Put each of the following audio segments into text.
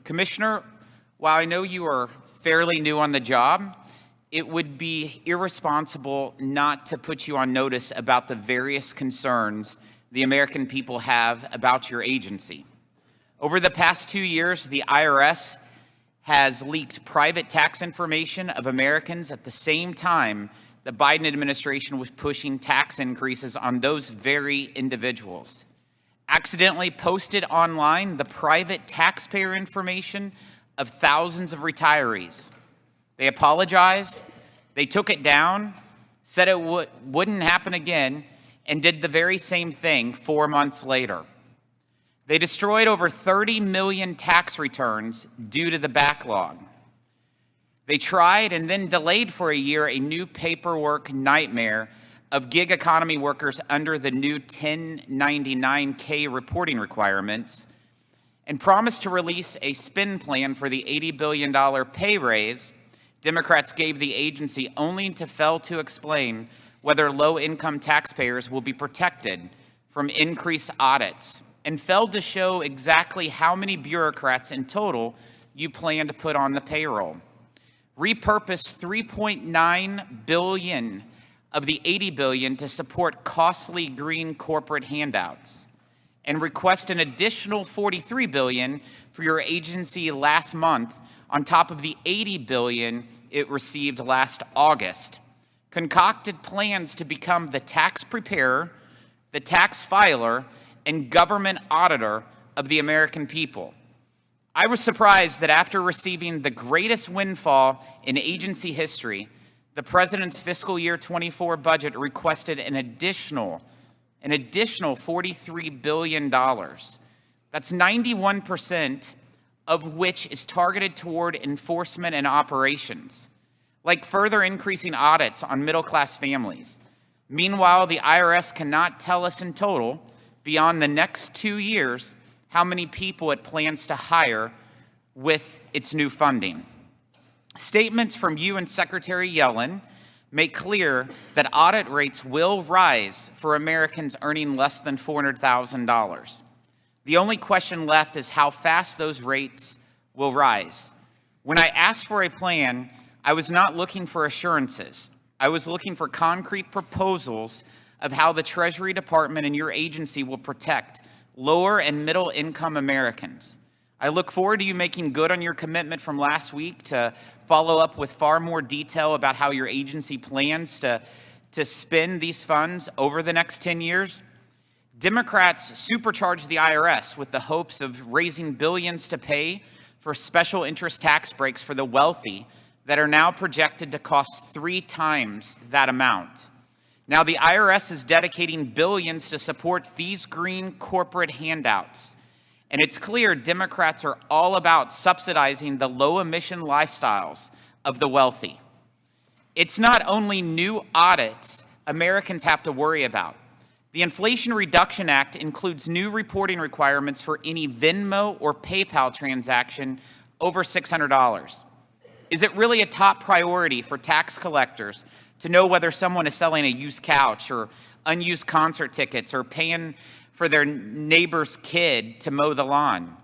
Commissioner, while I know you are fairly new on the job, it would be irresponsible not to put you on notice about the various concerns the American people have about your agency. Over the past 2 years, the IRS has leaked private tax information of Americans at the same time the Biden administration was pushing tax increases on those very individuals. Accidentally posted online the private taxpayer information of thousands of retirees. They apologized, they took it down, said it wouldn't happen again, and did the very same thing 4 months later. They destroyed over 30 million tax returns due to the backlog. They tried and then delayed for a year a new paperwork nightmare of gig economy workers under the new 1099K reporting requirements, and promised to release a spin plan for the $80 billion pay raise Democrats gave the agency, only to fail to explain whether low-income taxpayers will be protected from increased audits, and failed to show exactly how many bureaucrats in total you plan to put on the payroll. Repurpose $3.9 billion of the $80 billion to support costly green corporate handouts, and request an additional $43 billion for your agency last month on top of the $80 billion it received last August. Concocted plans to become the tax preparer, the tax filer, and government auditor of the American people. I was surprised that after receiving the greatest windfall in agency history, the president's fiscal year 24 budget requested an additional $43 billion. That's 91% of which is targeted toward enforcement and operations, like further increasing audits on middle-class families. Meanwhile, the IRS cannot tell us in total, beyond the next 2 years, how many people it plans to hire with its new funding. Statements from you and Secretary Yellen make clear that audit rates will rise for Americans earning less than $400,000. The only question left is how fast those rates will rise. When I asked for a plan, I was not looking for assurances. I was looking for concrete proposals of how the Treasury Department and your agency will protect lower and middle income Americans. I look forward to you making good on your commitment from last week to follow up with far more detail about how your agency plans to spend these funds over the next 10 years. Democrats supercharged the IRS with the hopes of raising billions to pay for special interest tax breaks for the wealthy that are now projected to cost 3 times that amount. Now the IRS is dedicating billions to support these green corporate handouts. And it's clear Democrats are all about subsidizing the low-emission lifestyles of the wealthy. It's not only new audits Americans have to worry about. The Inflation Reduction Act includes new reporting requirements for any Venmo or PayPal transaction over $600. Is it really a top priority for tax collectors to know whether someone is selling a used couch or unused concert tickets or paying for their neighbor's kid to mow the lawn?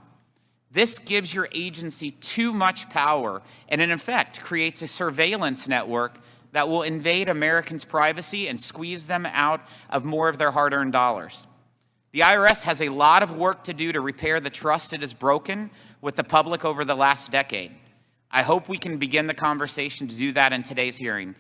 This gives your agency too much power and in effect creates a surveillance network that will invade Americans' privacy and squeeze them out of more of their hard-earned dollars. The IRS has a lot of work to do to repair the trust it has broken with the public over the last decade. I hope we can begin the conversation to do that in today's hearing.